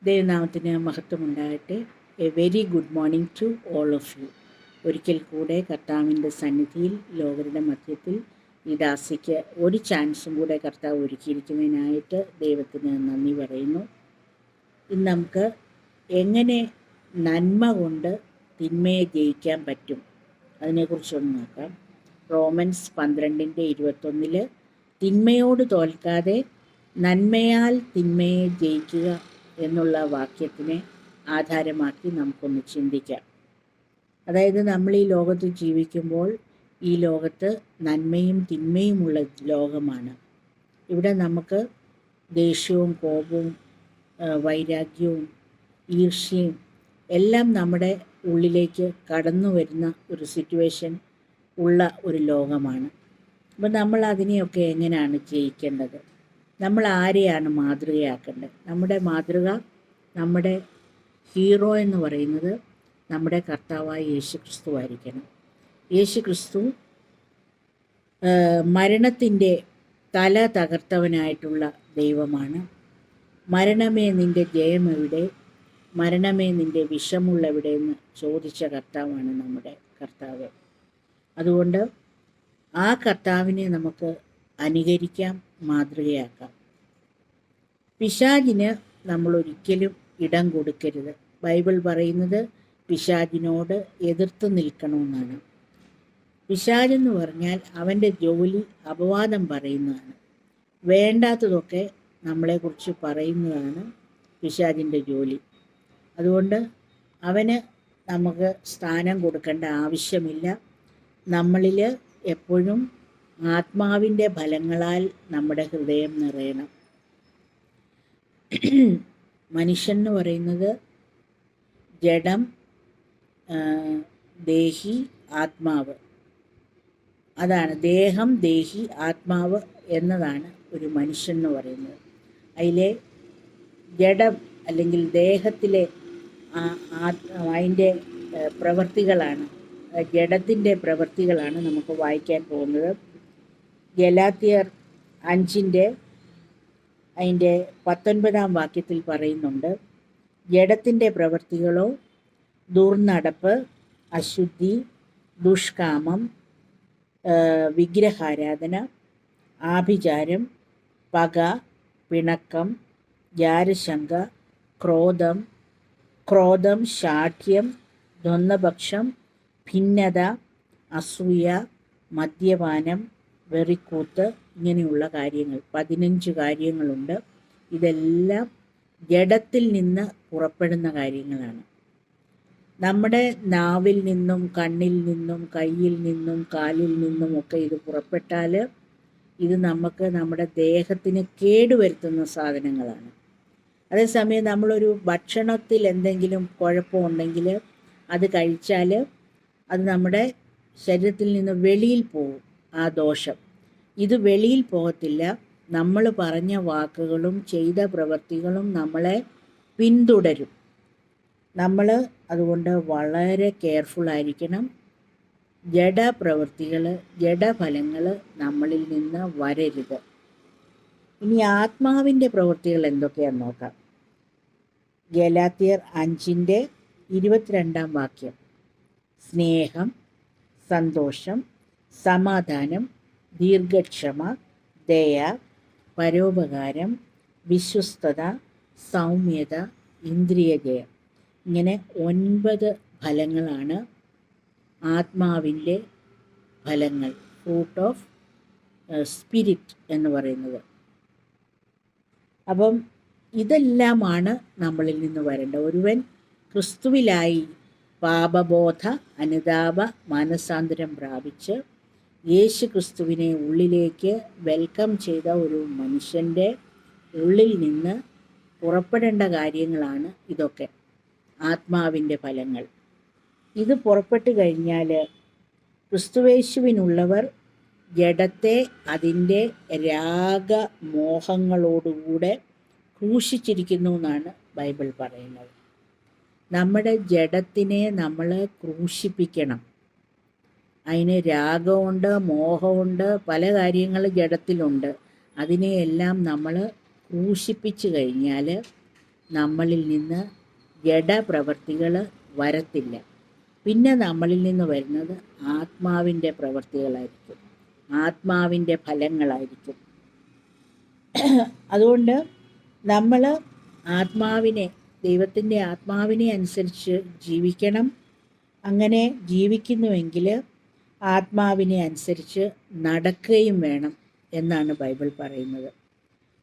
ദൈവനാമത്തിന് മഹത്വമുണ്ടാകട്ടെ. A very good morning to all of you. ഒരിക്കൽ കൂടെ കർത്താവിൻ്റെ സന്നിധിയിൽ ലോകരുടെ മധ്യത്തിൽ ഈ ദാസിക്ക് ഒരു ചാൻസും കൂടെ കർത്താവ് ഒരുക്കിയിരിക്കുന്നതിനായിട്ട് ദൈവത്തിന് നന്ദി പറയുന്നു. ഇന്ന് നമുക്ക് എങ്ങനെ നന്മ കൊണ്ട് തിന്മയെ ജയിക്കാൻ പറ്റും അതിനെക്കുറിച്ചൊന്ന് നോക്കാം. റോമൻസ് 12:21 തിന്മയോട് തോൽക്കാതെ നന്മയാൽ തിന്മയെ ജയിക്കുക എന്നുള്ള വാക്യത്തിനെ ആധാരമാക്കി നമുക്കൊന്ന് ചിന്തിക്കാം. അതായത് നമ്മൾ ഈ ലോകത്ത് ജീവിക്കുമ്പോൾ ഈ ലോകത്ത് നന്മയും തിന്മയുമുള്ള ലോകമാണ്. ഇവിടെ നമുക്ക് ദേഷ്യവും കോപവും വൈരാഗ്യവും ഈർഷ്യയും എല്ലാം നമ്മുടെ ഉള്ളിലേക്ക് കടന്നു വരുന്ന ഒരു സിറ്റുവേഷൻ ഉള്ള ഒരു ലോകമാണ്. അപ്പോൾ നമ്മൾ അതിനെയൊക്കെ എങ്ങനെയാണ് ജയിക്കേണ്ടത്? നമ്മൾ ആരെയാണ് മാതൃകയാക്കേണ്ടത്? നമ്മുടെ മാതൃക, നമ്മുടെ ഹീറോ എന്ന് പറയുന്നത് നമ്മുടെ കർത്താവായ യേശു ക്രിസ്തു ആയിരിക്കണം. യേശു ക്രിസ്തു മരണത്തിൻ്റെ തല തകർത്തവനായിട്ടുള്ള ദൈവമാണ്. മരണമേ നിൻ്റെ ജയം എവിടെ, മരണമേ നിൻ്റെ വിഷമുള്ളെവിടെ എന്ന് ചോദിച്ച കർത്താവാണ് നമ്മുടെ കർത്താവ്. അതുകൊണ്ട് ആ കർത്താവിനെ നമുക്ക് അനുകരിക്കാം, മാതൃകയാക്കാം. പിശാചിന് നമ്മൾ ഒരിക്കലും ഇടം കൊടുക്കരുത്. ബൈബിൾ പറയുന്നത് പിശാചിനോട് എതിർത്ത് നിൽക്കണമെന്നാണ്. പിശാചെന്ന് പറഞ്ഞാൽ അവൻ്റെ ജോലി അപവാദം പറയുന്നതാണ്. വേണ്ടാത്തതൊക്കെ നമ്മളെക്കുറിച്ച് പറയുന്നതാണ് പിശാചിൻ്റെ ജോലി. അതുകൊണ്ട് അവന് നമുക്ക് സ്ഥാനം കൊടുക്കേണ്ട ആവശ്യമില്ല. നമ്മളിൽ എപ്പോഴും ആത്മാവിൻ്റെ ഫലങ്ങളാൽ നമ്മുടെ ഹൃദയം നിറയണം. മനുഷ്യൻ എന്ന് പറയുന്നത് ജഡം, ദേഹി, ആത്മാവ്. അതാണ് ദേഹം, ദേഹി, ആത്മാവ് എന്നതാണ് ഒരു മനുഷ്യൻ എന്ന് പറയുന്നത്. അതിലെ ജഡം അല്ലെങ്കിൽ ദേഹത്തിലെ അതിൻ്റെ പ്രവൃത്തികളാണ്, ജഡത്തിൻ്റെ പ്രവൃത്തികളാണ് നമുക്ക് വായിക്കാൻ പോകുന്നത്. ഗലാത്യർ 5 അതിൻ്റെ 19 വാക്യത്തിൽ പറയുന്നുണ്ട്, ജഡത്തിൻ്റെ പ്രവൃത്തികളോ ദുർനടപ്പ്, അശുദ്ധി, ദുഷ്കാമം, വിഗ്രഹാരാധന, ആഭിചാരം, പക, പിണക്കം, ജാരശങ്ക, ക്രോധം, ശാഠ്യം, ദ്വന്ദ്വപക്ഷം, ഭിന്നത, അസൂയ, മദ്യപാനം, വെറിക്കൂത്ത്, ഇങ്ങനെയുള്ള കാര്യങ്ങൾ 15 കാര്യങ്ങളുണ്ട്. ഇതെല്ലാം ജഡത്തിൽ നിന്ന് പുറപ്പെടുന്ന കാര്യങ്ങളാണ്. നമ്മുടെ നാവിൽ നിന്നും കണ്ണിൽ നിന്നും കയ്യിൽ നിന്നും കാലിൽ നിന്നും ഒക്കെ ഇത് പുറപ്പെട്ടാൽ ഇത് നമുക്ക് നമ്മുടെ ദേഹത്തിന് കേടുവരുത്തുന്ന സാധനങ്ങളാണ്. അതേസമയം നമ്മളൊരു ഭക്ഷണത്തിൽ എന്തെങ്കിലും കുഴപ്പമുണ്ടെങ്കിൽ അത് കഴിച്ചാൽ അത് നമ്മുടെ ശരീരത്തിൽ നിന്ന് വെളിയിൽ പോകും ആ ദോഷം. ഇത് വെളിയിൽ പോകത്തില്ല. നമ്മൾ പറഞ്ഞ വാക്കുകളും ചെയ്ത പ്രവൃത്തികളും നമ്മളെ പിന്തുടരും. നമ്മൾ അതുകൊണ്ട് വളരെ കെയർഫുള്ളായിരിക്കണം. ജഡപ്രവൃത്തികൾ, ജഡഫലങ്ങൾ നമ്മളിൽ നിന്ന് വരരുത്. ഇനി ആത്മാവിൻ്റെ പ്രവൃത്തികൾ എന്തൊക്കെയാണെന്ന് നോക്കാം. ഗലാത്യർ 5:22 വാക്യം, സ്നേഹം, സന്തോഷം, സമാധാനം, ദീർഘക്ഷമ, ദയ, പരോപകാരം, വിശ്വസ്തത, സൗമ്യത, ഇന്ദ്രിയജയം. ഇങ്ങനെ 9 ഫലങ്ങളാണ് ആത്മാവിൻ്റെ ഫലങ്ങൾ, ഫ്രൂട്ട് ഓഫ് സ്പിരിറ്റ് എന്ന് പറയുന്നത്. അപ്പം ഇതെല്ലാമാണ് നമ്മളിൽ നിന്ന് വരേണ്ടത്. ഒരുവൻ ക്രിസ്തുവിലായി പാപബോധ, അനുതാപ, മാനസാന്തരം പ്രാപിച്ച് യേശു ക്രിസ്തുവിനെ ഉള്ളിലേക്ക് വെൽക്കം ചെയ്ത ഒരു മനുഷ്യൻ്റെ ഉള്ളിൽ നിന്ന് പുറപ്പെടേണ്ട കാര്യങ്ങളാണ് ഇതൊക്കെ, ആത്മാവിൻ്റെ ഫലങ്ങൾ. ഇത് പുറപ്പെട്ടു കഴിഞ്ഞാൽ ക്രിസ്തുവേശുവിനുള്ളവർ ജഡത്തെ അതിൻ്റെ രാഗമോഹങ്ങളോടുകൂടെ ക്രൂശിച്ചിരിക്കുന്നു എന്നാണ് ബൈബിൾ പറയുന്നത്. നമ്മുടെ ജഡത്തിനെ നമ്മൾ ക്രൂശിപ്പിക്കണം. അതിന് രാഗമുണ്ട്, മോഹമുണ്ട്, പല കാര്യങ്ങൾ ജഡത്തിലുണ്ട്. അതിനെയെല്ലാം നമ്മൾ ക്രൂശിപ്പിച്ചു കഴിഞ്ഞാൽ നമ്മളിൽ നിന്ന് ജഡപ്രവൃത്തികൾ വരത്തില്ല. പിന്നെ നമ്മളിൽ നിന്ന് വരുന്നത് ആത്മാവിൻ്റെ പ്രവൃത്തികളായിരിക്കും, ആത്മാവിൻ്റെ ഫലങ്ങളായിരിക്കും. അതുകൊണ്ട് നമ്മൾ ആത്മാവിനെ, ദൈവത്തിൻ്റെ ആത്മാവിനെ അനുസരിച്ച് ജീവിക്കണം. അങ്ങനെ ജീവിക്കുന്നുവെങ്കിൽ ആത്മാവിനെ അനുസരിച്ച് നടക്കുകയും വേണം എന്നാണ് ബൈബിൾ പറയുന്നത്.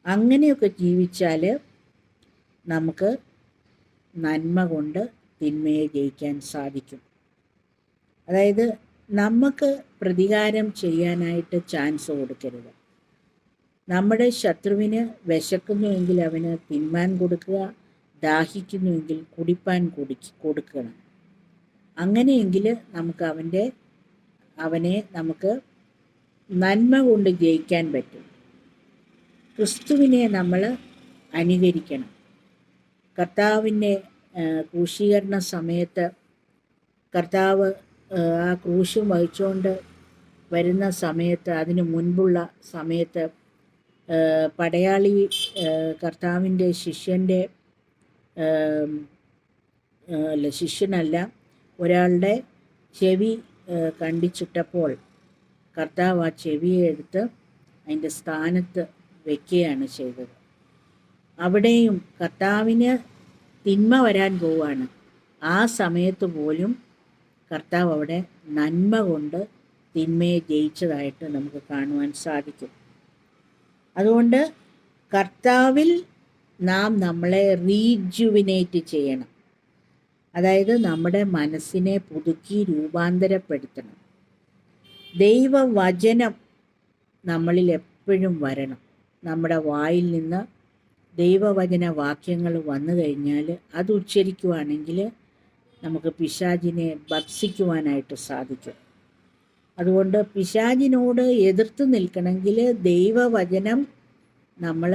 അങ്ങനെയൊക്കെ ജീവിച്ചാൽ നമുക്ക് നന്മ കൊണ്ട് തിന്മയെ ജയിക്കാൻ സാധിക്കും. അതായത് നമുക്ക് പ്രതികാരം ചെയ്യാനായിട്ട് ചാൻസ് കൊടുക്കരുത്. നമ്മുടെ ശത്രുവിന് വിശക്കുന്നുവെങ്കിൽ അവന് തിന്മാൻ കൊടുക്കുക, ദാഹിക്കുന്നുവെങ്കിൽ കുടിപ്പാൻ കൊടുക്കണം. അങ്ങനെയെങ്കിൽ നമുക്ക് അവനെ നമുക്ക് നന്മ കൊണ്ട് ജയിക്കാൻ പറ്റും. ക്രിസ്തുവിനെ നമ്മൾ അനുകരിക്കണം. കർത്താവിൻ്റെ ക്രൂശീകരണ സമയത്ത് കർത്താവ് ആ ക്രൂശും വഹിച്ചുകൊണ്ട് വരുന്ന സമയത്ത്, അതിനു മുൻപുള്ള സമയത്ത് പടയാളി കർത്താവിൻ്റെ ശിഷ്യനല്ല ഒരാളുടെ ചെവി കണ്ടിച്ചിട്ടപ്പോൾ കർത്താവ് ആ ചെവിയെ എടുത്ത് അതിൻ്റെ സ്ഥാനത്ത് വയ്ക്കുകയാണ് ചെയ്തത്. അവിടെയും കർത്താവിന് തിന്മ വരാൻ പോവുകയാണ്. ആ സമയത്ത് പോലും കർത്താവ് അവിടെ നന്മ കൊണ്ട് തിന്മയെ ജയിച്ചതായിട്ട് നമുക്ക് കാണുവാൻ സാധിക്കും. അതുകൊണ്ട് കർത്താവിൽ നാം നമ്മളെ റീജുവിനേറ്റ് ചെയ്യണം. അതായത് നമ്മുടെ മനസ്സിനെ പുതുക്കി രൂപാന്തരപ്പെടുത്തണം. ദൈവവചനം നമ്മളിൽ എപ്പോഴും വരണം. നമ്മുടെ വായിൽ നിന്ന് ദൈവവചന വാക്യങ്ങൾ വന്നു കഴിഞ്ഞാൽ അത് ഉച്ചരിക്കുവാണെങ്കിൽ നമുക്ക് പിശാചിനെ ഭർത്സിക്കുവാനായിട്ട് സാധിക്കും. അതുകൊണ്ട് പിശാചിനോട് എതിർത്ത് നിൽക്കണമെങ്കിൽ ദൈവവചനം നമ്മൾ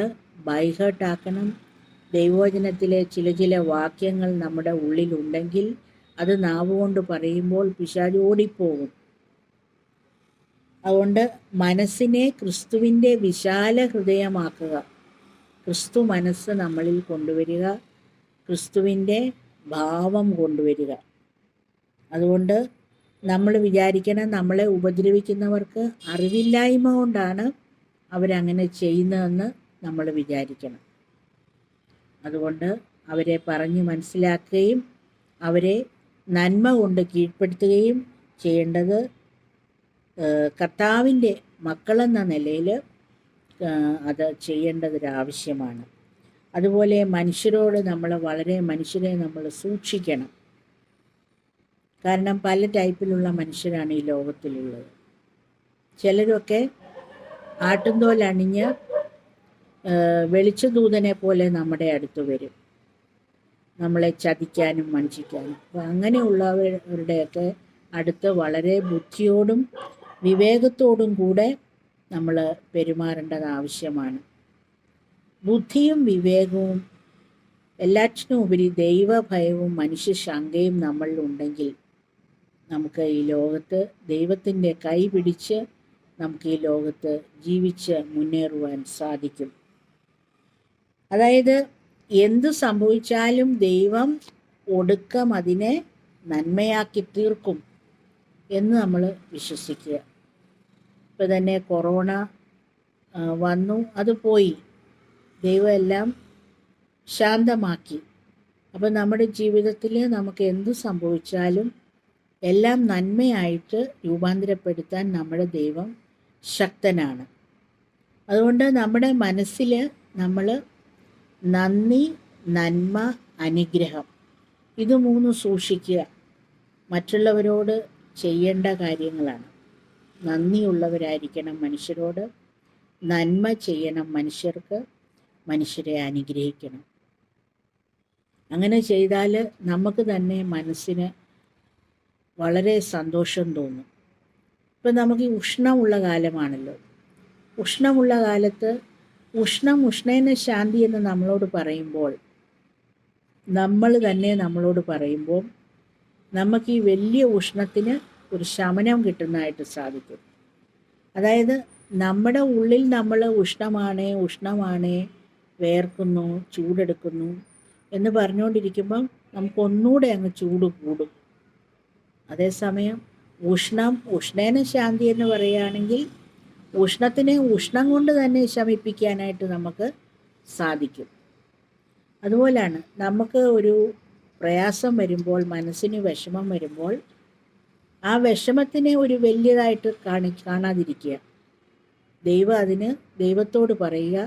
ബൈഹേർട്ടാക്കണം. ദൈവവചനത്തിലെ ചില വാക്യങ്ങൾ നമ്മുടെ ഉള്ളിലുണ്ടെങ്കിൽ അത് നാവുകൊണ്ട് പറയുമ്പോൾ പിശാച് ഓടിപ്പോകും. അതുകൊണ്ട് മനസ്സിനെ ക്രിസ്തുവിൻ്റെ വിശാല ഹൃദയമാക്കുക, ക്രിസ്തു മനസ്സ് നമ്മളിൽ കൊണ്ടുവരിക, ക്രിസ്തുവിൻ്റെ ഭാവം കൊണ്ടുവരിക. അതുകൊണ്ട് നമ്മൾ വിചാരിക്കണം, നമ്മളെ ഉപദ്രവിക്കുന്നവർക്ക് അറിവില്ലായ്മ കൊണ്ടാണ് അവരങ്ങനെ ചെയ്യുന്നതെന്ന് നമ്മൾ വിചാരിക്കണം. അതുകൊണ്ട് അവരെ പറഞ്ഞ് മനസ്സിലാക്കുകയും അവരെ നന്മ കൊണ്ട് കീഴ്പ്പെടുത്തുകയും ചെയ്യേണ്ടത് കർത്താവിൻ്റെ മക്കളെന്ന നിലയിൽ അത് ചെയ്യേണ്ടതൊരാവശ്യമാണ്. അതുപോലെ മനുഷ്യരെ നമ്മൾ സൂക്ഷിക്കണം. കാരണം പല ടൈപ്പിലുള്ള മനുഷ്യരാണ് ഈ ലോകത്തിലുള്ളത്. ചിലരൊക്കെ ആട്ടുംതോലണിഞ്ഞ് വെളിച്ചദൂതനെ പോലെ നമ്മുടെ അടുത്ത് വരും, നമ്മളെ ചതിക്കാനും വഞ്ചിക്കാനും. അപ്പോൾ അങ്ങനെയുള്ളവരുടെയൊക്കെ അടുത്ത് വളരെ ബുദ്ധിയോടും വിവേകത്തോടും കൂടെ നമ്മൾ പെരുമാറേണ്ടത് ആവശ്യമാണ്. ബുദ്ധിയും വിവേകവും എല്ലാറ്റിനും ഉപരി ദൈവഭയവും മനുഷ്യശങ്കയും നമ്മളിലുണ്ടെങ്കിൽ നമുക്ക് ഈ ലോകത്ത് ദൈവത്തിൻ്റെ കൈ പിടിച്ച് നമുക്ക് ഈ ലോകത്ത് ജീവിച്ച് മുന്നേറുവാൻ സാധിക്കും. അതായത് എന്ത് സംഭവിച്ചാലും ദൈവം ഒടുക്കം അതിനെ നന്മയാക്കി തീർക്കും എന്ന് നമ്മൾ വിശ്വസിക്കുക. ഇപ്പോൾ തന്നെ കൊറോണ വന്നു, അത് പോയി, ദൈവം എല്ലാം ശാന്തമാക്കി. അപ്പോൾ നമ്മുടെ ജീവിതത്തിൽ നമുക്ക് എന്ത് സംഭവിച്ചാലും എല്ലാം നന്മയായിട്ട് രൂപാന്തരപ്പെടുത്താൻ നമ്മുടെ ദൈവം ശക്തനാണ്. അതുകൊണ്ട് നമ്മുടെ മനസ്സിൽ നമ്മൾ നന്ദി, നന്മ, അനുഗ്രഹം ഇത് മൂന്നും സൂക്ഷിക്കുക. മറ്റുള്ളവരോട് ചെയ്യേണ്ട കാര്യങ്ങളാണ്. നന്ദിയുള്ളവരായിരിക്കണം മനുഷ്യരോട്, നന്മ ചെയ്യണം മനുഷ്യർക്ക്, മനുഷ്യരെ അനുഗ്രഹിക്കണം. അങ്ങനെ ചെയ്താൽ നമുക്ക് തന്നെ മനസ്സിന് വളരെ സന്തോഷം തോന്നും. ഇപ്പം നമുക്ക് ഉഷ്ണമുള്ള കാലമാണല്ലോ. ഉഷ്ണമുള്ള കാലത്ത് ഉഷ്ണേന ശാന്തി എന്ന് നമ്മളോട് പറയുമ്പോൾ, നമ്മൾ തന്നെ നമ്മളോട് പറയുമ്പോൾ നമുക്ക് ഈ വലിയ ഉഷ്ണത്തിന് ഒരു ശമനം കിട്ടുന്നതായിട്ട് സാധിക്കും. അതായത് നമ്മുടെ ഉള്ളിൽ നമ്മൾ ഉഷ്ണമാണേ വേർക്കുന്നു, ചൂടെടുക്കുന്നു എന്ന് പറഞ്ഞുകൊണ്ടിരിക്കുമ്പം നമുക്കൊന്നുകൂടെ അങ്ങ് ചൂട് കൂടും. അതേസമയം ഉഷ്ണേന ശാന്തി എന്ന് പറയുകയാണെങ്കിൽ ഉഷ്ണത്തിനെ ഉഷ്ണം കൊണ്ട് തന്നെ ശമിപ്പിക്കാനായിട്ട് നമുക്ക് സാധിക്കും. അതുപോലെയാണ് നമുക്ക് ഒരു പ്രയാസം വരുമ്പോൾ, മനസ്സിന് വിഷമം വരുമ്പോൾ ആ വിഷമത്തിനെ ഒരു വലിയതായിട്ട് കാണാതിരിക്കുക. ദൈവത്തോട് പറയുക.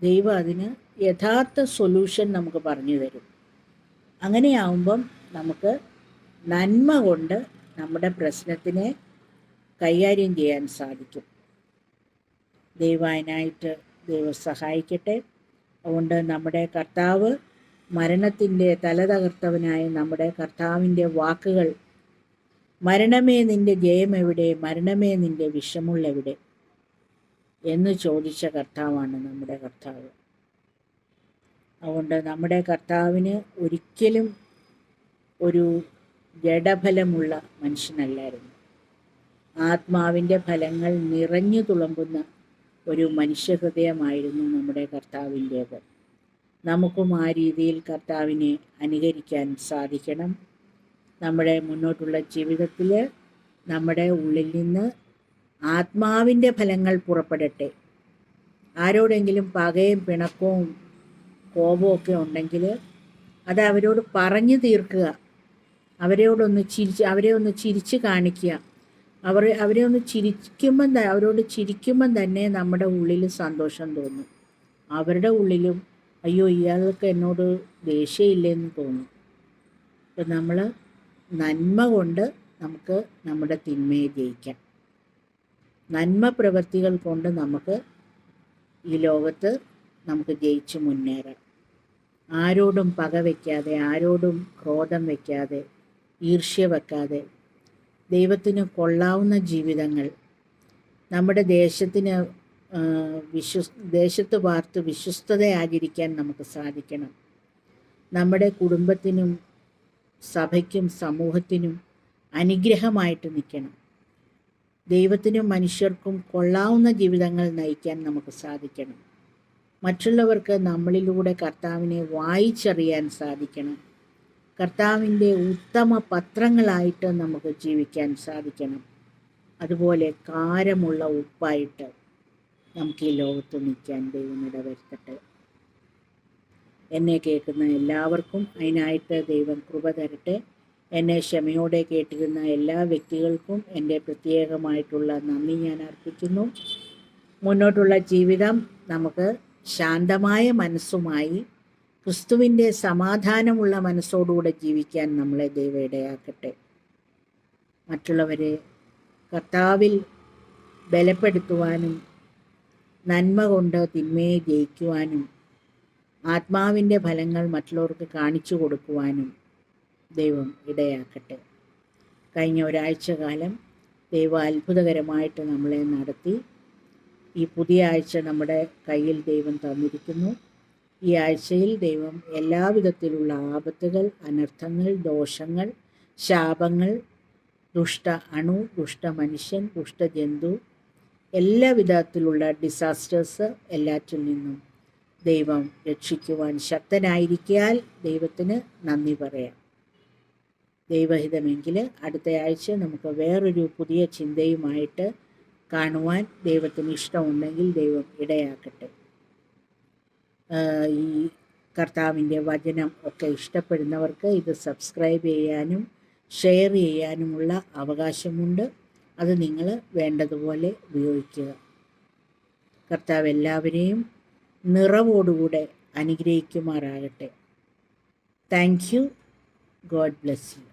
ദൈവം അതിന് യഥാർത്ഥ സൊല്യൂഷൻ നമുക്ക് പറഞ്ഞു തരും. അങ്ങനെയാവുമ്പം നമുക്ക് നന്മ കൊണ്ട് നമ്മുടെ പ്രശ്നത്തിനെ കൈകാര്യം ചെയ്യാൻ സാധിക്കും. ദൈവം സഹായിക്കട്ടെ. അതുകൊണ്ട് നമ്മുടെ കർത്താവ്, മരണത്തിൻ്റെ തലതകർത്തവനായ നമ്മുടെ കർത്താവിൻ്റെ വാക്കുകൾ, മരണമേ നിൻ്റെ ജയമെവിടെ, മരണമേ നിൻ്റെ വിഷമുള്ളെവിടെ എന്ന് ചോദിച്ച കർത്താവാണ് നമ്മുടെ കർത്താവ്. അതുകൊണ്ട് നമ്മുടെ കർത്താവിന് ഒരിക്കലും ഒരു ജഡഫലമുള്ള മനുഷ്യനല്ലായിരുന്നു. ആത്മാവിൻ്റെ ഫലങ്ങൾ നിറഞ്ഞു തുളുമ്പുന്ന ഒരു മനുഷ്യഹൃദയമായിരുന്നു നമ്മുടെ കർത്താവിൻ്റേത്. നമുക്കും ആ രീതിയിൽ കർത്താവിനെ അനുകരിക്കാൻ സാധിക്കണം. നമ്മുടെ മുന്നോട്ടുള്ള ജീവിതത്തിൽ നമ്മുടെ ഉള്ളിൽ നിന്ന് ആത്മാവിൻ്റെ ഫലങ്ങൾ പുറപ്പെടട്ടെ. ആരോടെങ്കിലും പകയും പിണക്കവും കോപവും ഒക്കെ ഉണ്ടെങ്കിൽ അത് അവരോട് പറഞ്ഞു തീർക്കുക. അവരെ ഒന്ന് ചിരിച്ച് കാണിക്കുക. അവരോട് ചിരിക്കുമ്പം തന്നെ നമ്മുടെ ഉള്ളിൽ സന്തോഷം തോന്നും. അവരുടെ ഉള്ളിലും അയ്യോ ഇയാൾക്ക് എന്നോട് ദേഷ്യമില്ലെന്ന് തോന്നും. അപ്പം നമ്മൾ നന്മ കൊണ്ട് നമുക്ക് നമ്മുടെ തിന്മയെ ജയിക്കാം. നന്മ പ്രവൃത്തികൾ കൊണ്ട് നമുക്ക് ഈ ലോകത്ത് നമുക്ക് ജയിച്ച് മുന്നേറാം. ആരോടും പക വയ്ക്കാതെ, ആരോടും ക്രോധം വയ്ക്കാതെ, ഈർഷ്യ വെക്കാതെ ദൈവത്തിന് കൊള്ളാവുന്ന ജീവിതങ്ങൾ നമ്മുടെ ദേശത്ത് പാർത്ത് വിശ്വസ്തത ആചരിക്കാൻ നമുക്ക് സാധിക്കണം. നമ്മുടെ കുടുംബത്തിനും സഭയ്ക്കും സമൂഹത്തിനും അനുഗ്രഹമായിട്ട് നിൽക്കണം. ദൈവത്തിനും മനുഷ്യർക്കും കൊള്ളാവുന്ന ജീവിതങ്ങൾ നയിക്കാൻ നമുക്ക് സാധിക്കണം. മറ്റുള്ളവർക്ക് നമ്മളിലൂടെ കർത്താവിനെ വായിച്ചറിയാൻ സാധിക്കണം. കർത്താവിൻ്റെ ഉത്തമ പത്രങ്ങളായിട്ട് നമുക്ക് ജീവിക്കാൻ സാധിക്കണം. അതുപോലെ കാരമുള്ള ഉപ്പായിട്ട് നമുക്ക് ഈ ലോകത്ത് നിൽക്കാൻ ദൈവം ഇടവരുത്തട്ടെ. എന്നെ കേൾക്കുന്ന എല്ലാവർക്കും അതിനായിട്ട് ദൈവം കൃപ തരട്ടെ. എന്നെ ക്ഷമയോടെ കേട്ടിരുന്ന എല്ലാ വ്യക്തികൾക്കും എൻ്റെ പ്രത്യേകമായിട്ടുള്ള നന്ദി ഞാൻ അർപ്പിക്കുന്നു. മുന്നോട്ടുള്ള ജീവിതം നമുക്ക് ശാന്തമായ മനസ്സുമായി ക്രിസ്തുവിൻ്റെ സമാധാനമുള്ള മനസ്സോടുകൂടെ ജീവിക്കാൻ നമ്മളെ ദൈവം ഇടയാക്കട്ടെ. മറ്റുള്ളവരെ കർത്താവിൽ ബലപ്പെടുത്തുവാനും നന്മ കൊണ്ട് തിന്മയെ ജയിക്കുവാനും ആത്മാവിൻ്റെ ഫലങ്ങൾ മറ്റുള്ളവർക്ക് കാണിച്ചു കൊടുക്കുവാനും ദൈവം ഇടയാക്കട്ടെ. കഴിഞ്ഞ ഒരാഴ്ച കാലം ദൈവം അത്ഭുതകരമായിട്ട് നമ്മളെ നടത്തി. ഈ പുതിയ ആഴ്ച നമ്മുടെ കയ്യിൽ ദൈവം തന്നിരിക്കുന്നു. ഈ ആഴ്ചയിൽ ദൈവം എല്ലാവിധത്തിലുള്ള ആപത്തുകൾ, അനർത്ഥങ്ങൾ, ദോഷങ്ങൾ, ശാപങ്ങൾ, ദുഷ്ട മനുഷ്യൻ, ദുഷ്ടജന്തു, എല്ലാ വിധത്തിലുള്ള ഡിസാസ്റ്റേഴ്സ് എല്ലാറ്റിൽ നിന്നും ദൈവം രക്ഷിക്കുവാൻ ശക്തനായിരിക്കാൻ ദൈവത്തിന് നന്ദി പറയാം. ദൈവഹിതമെങ്കിൽ അടുത്ത ആഴ്ച നമുക്ക് വേറൊരു പുതിയ ചിന്തയുമായിട്ട് കാണുവാൻ ദൈവത്തിന് ഇഷ്ടമുണ്ടെങ്കിൽ ദൈവം ഇടയാക്കട്ടെ. ഈ കർത്താവിൻ്റെ വചനം ഒക്കെ ഇഷ്ടപ്പെടുന്നവർക്ക് ഇത് സബ്സ്ക്രൈബ് ചെയ്യാനും ഷെയർ ചെയ്യാനുമുള്ള അവകാശമുണ്ട്. അത് നിങ്ങൾ വേണ്ടതുപോലെ ഉപയോഗിക്കുക. കർത്താവ് എല്ലാവരെയും നിറവോടുകൂടെ അനുഗ്രഹിക്കുമാറാകട്ടെ. Thank you. God bless you.